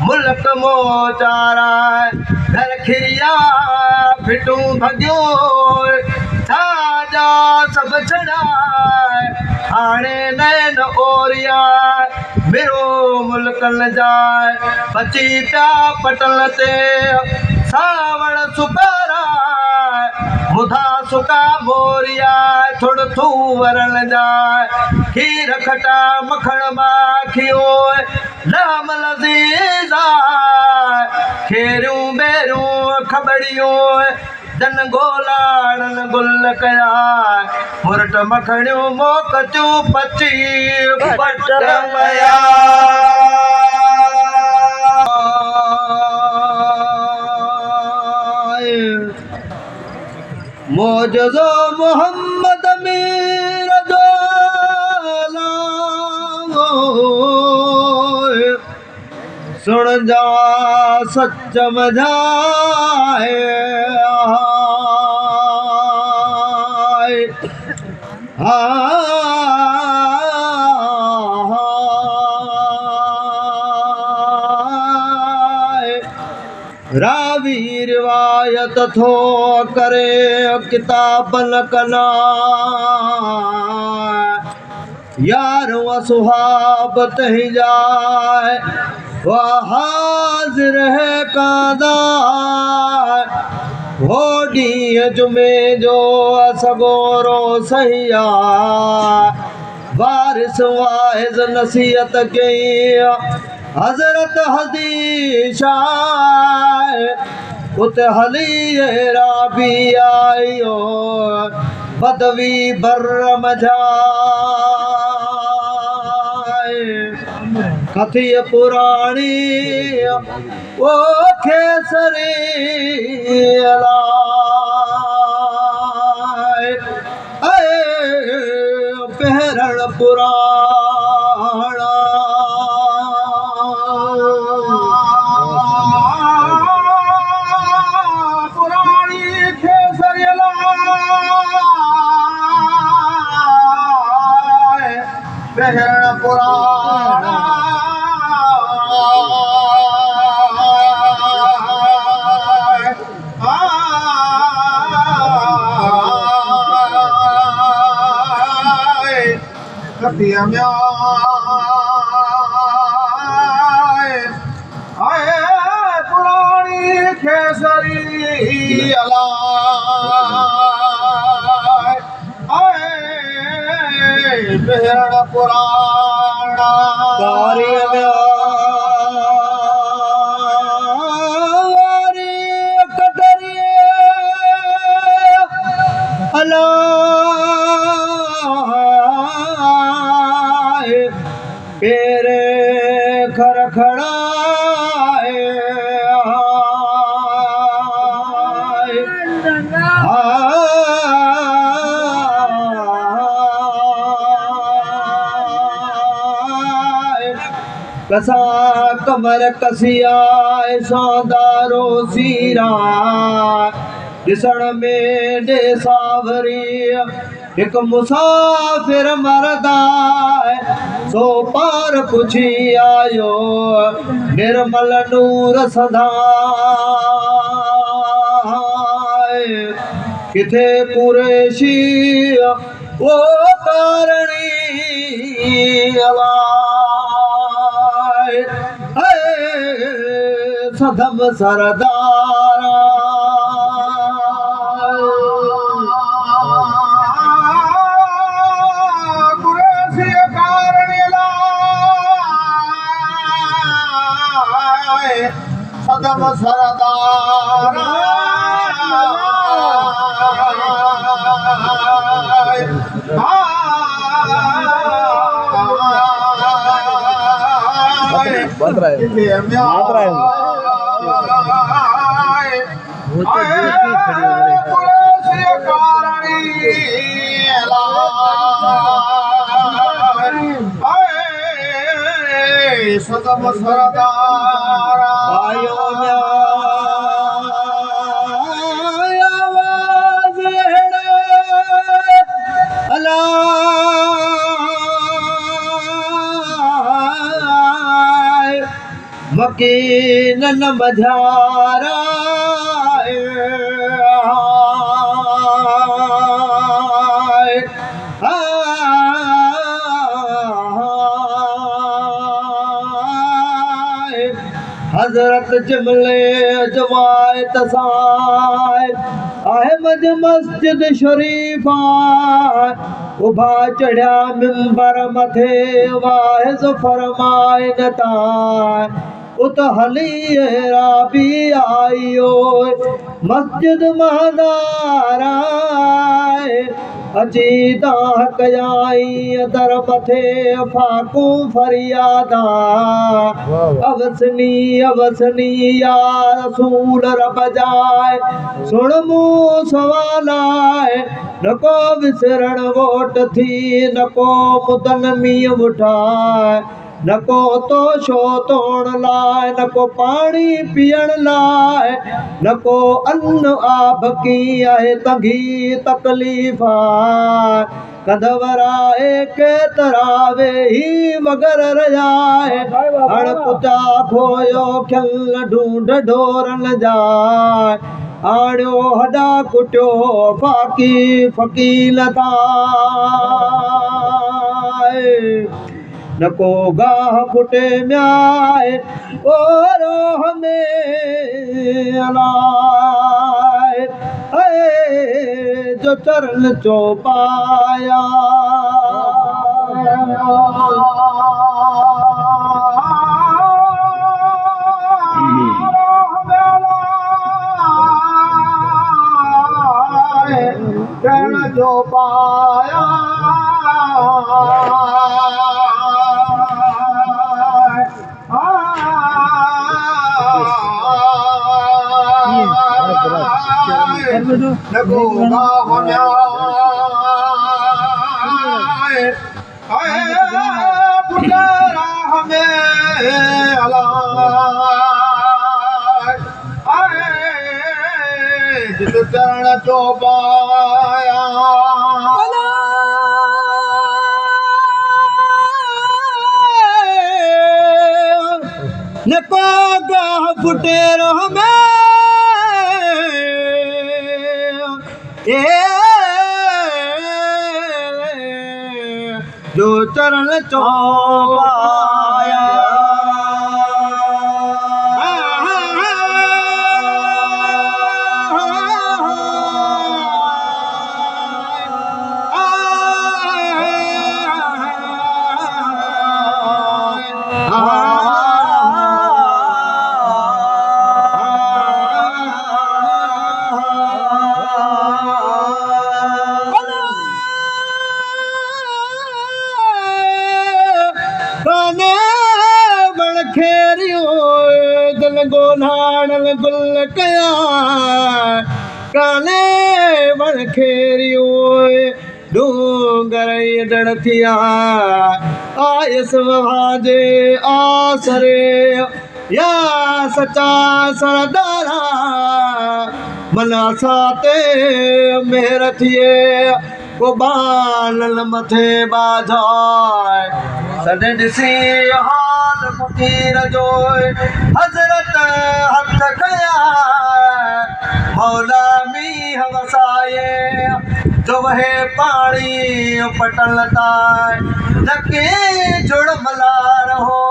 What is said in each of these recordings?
मुल्क मोचारा घर खिरिया फिटू भगियो छाजा सब छड़ा हाणे नैन ओरिया मेरो मुल्क न जाए बची प्या पटल ते सावण सुकारा मुधा सुका मोरिया थोड़ थू वरण जाए खीर खटा मखण माखियो नाम लजीजा खेरियूं बेरियूं खबड़ियूं जन गोलाड़न गुल कया मुरट मखणियूं मोकचूं पची पट मया मोजज़ो मोहम्मद मीर जो लाओ सुन जा सच मझाए रावी रिवायत थो करे किताबन कना यार व सुहाब तही जाए वह हाजिर है कादा होडी जुमे जो सगोरो सहिया वारिस वाइज नसीहत कई हजरत हदीशा उत हली राबी आयो बदवी बर्र मझाए कथी पुराणी ओ खेसरी पहरण पुराणा पुराणी खेसरी पहरण पुराणा कथिया में आए पुरानी खेसरी अला पहरण पुराणा पेरे खर खड़ाए कसा कमर कसिया सौदारो सीरा ॾिसण में डे सावरी एक मुसाफिर मरदा सो पार पुछी आयो निर्मल नूर सदा किथे कुरेशी वो कारणी अलाए सदम सरदारा सदम सरदारा सदम सरदारा मकीन न मझारा हजरत जमले जवायत साए अहमद मस्जिद शरीफा उभा चढ़िया मिंबर मथे वाहिज़ फरमाए नताए उत हली राबी आयो मस्जिद महदारा अची दाह कयाई दर मथे फाकू फरियादा अवसनी अवसनी या रसूल रब जाए सुन मूं सवालाए नको विसरण वोट थी नको मुदन मींहुं उठाए नको तो शो तोड़ लाए नको पानी पियण लाए नको अन्न आब की आहे तंगी तकलीफ़ कदवराए के तरावे ही मगर रजाए हण पुता खोयो खिल ढूंढ ढोरन जाए आड़ो हॾा कुटियो फाकी फ़कील थाए नको गाह फुटे म्याए ओरो हमें अलाए जो चरण चो पाया चरण जो पाया नको गाह म्याए पुटरा हमें अलाए जित चरण चो पाया नको गाह फुटेरो हमें जो चरण चो पाया दिल गोलाणल गुल कया काले वण खेरियो डूंगर डड़ थिया आयस वहाजे आसरे या सच्चा सरदारा मना साते मेहर थिए को बानल मथे बाजाए सॾ ॾिसी हाल फ़क़ीर जो हज़रत हथ कया मौला मींह वसाए जो वहे पाणी पटल ताए नके जुड़ मलार हो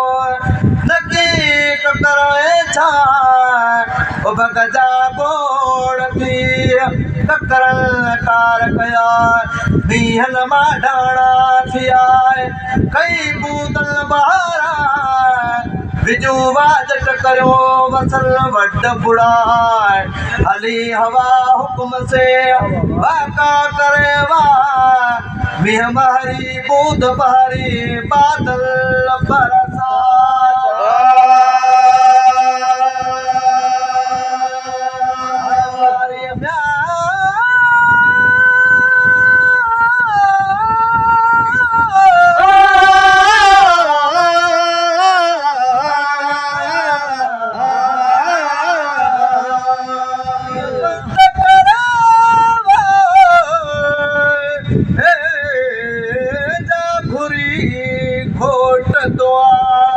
नके कतराए छाए ओ भगजा बोड़ थी ककरल कार कया मीहल मां ढाणा थियाए कई बूदल बहारा बिजू वाजट करो वसल वड बुढ़ाए हली हवा हुक्म से वाका करे वा मीह महरी बूंद बहरी बादल घोट द्वार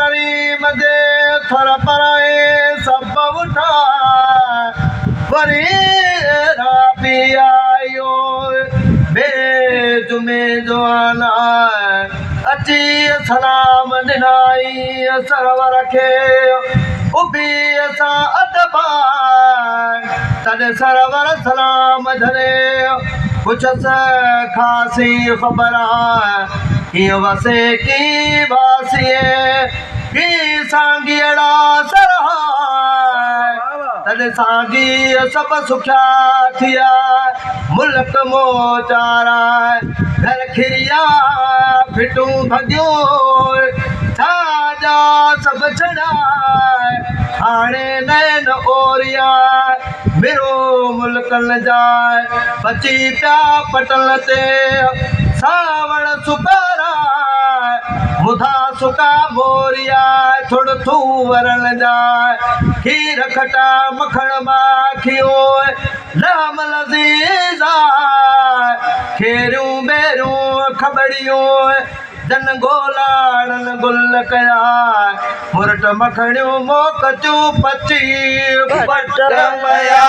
करीम दे थर पराए सब उठाए वरी राबी आयो बेजुमे जवाना अची सलाम ॾिनाई सरवर खे उभी असां अदबा तॾहिं सरवर सलाम धरे पुछसि ख़ासी ख़बर आहे कीअं वसे की वासीअ की सांगीअड़ा सरहाय तॾहिं सांगी सभु सुखिया थिया मुल्क मोचारा घर खिरिया फिटूं भॻियूं छाजा सभु छॾाए हाणे नैन ओरिया मेरो मुल्कनि जाए बची पिया पटल ते सावण सुकारा मुधा सुका मोरिया थोड़ थू वरण जाए खीर खटा मखण माखियो नाम लज़ीज़ा खेरियूं बेरियूं खबड़ियूं जन गोलाड़न गुल कया मुरट मखणियूं मोकचूं पची पट पया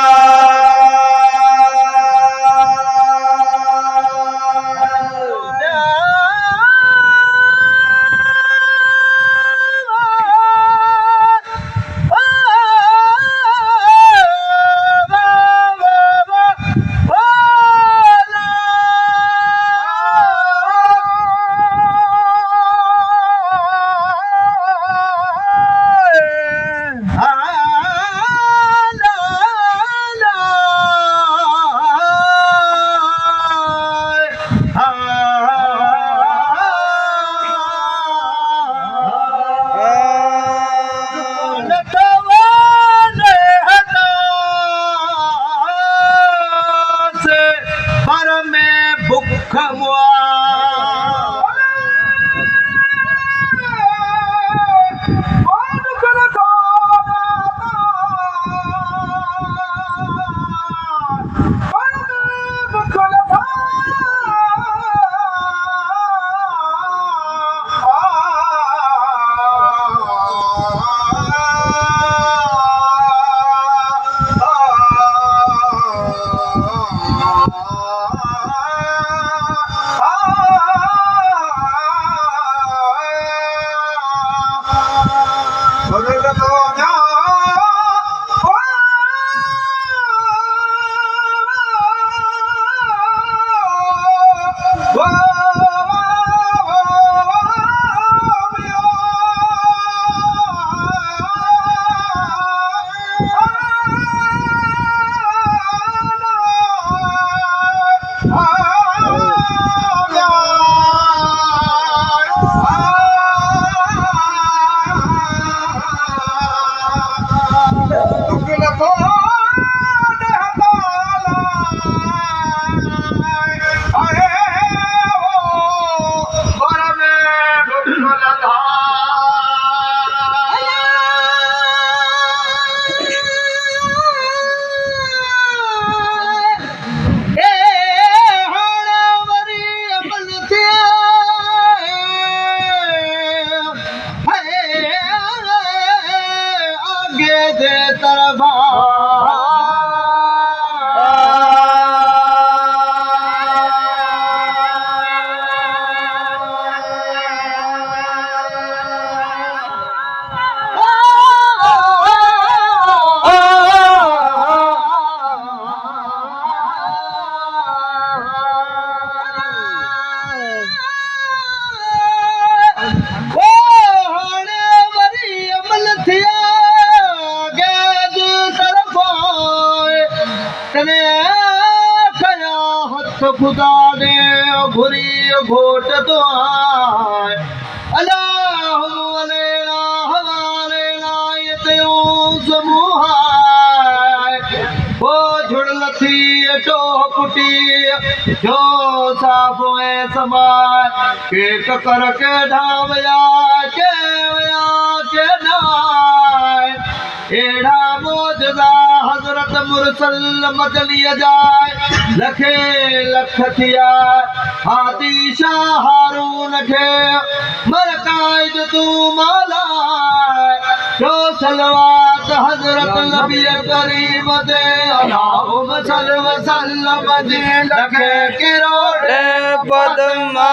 खुदा ने भुरी घोट तो आए अल्लाहु अलैना हवालेना यतयो समूहाय वो झुड़ लथी टो कुटी जो साफोए समाय के कर के ढावया के नाय एड़ा मोजदा हजरत मुरसल मदनी जाए लखे लख थिया हादी शाह हारून खे मरकाइद तू माला सलवात हजरत नबी करीम दे अल्लाहुम्मा सल्लि व सल्लम जी लखे किरोड़े पदमा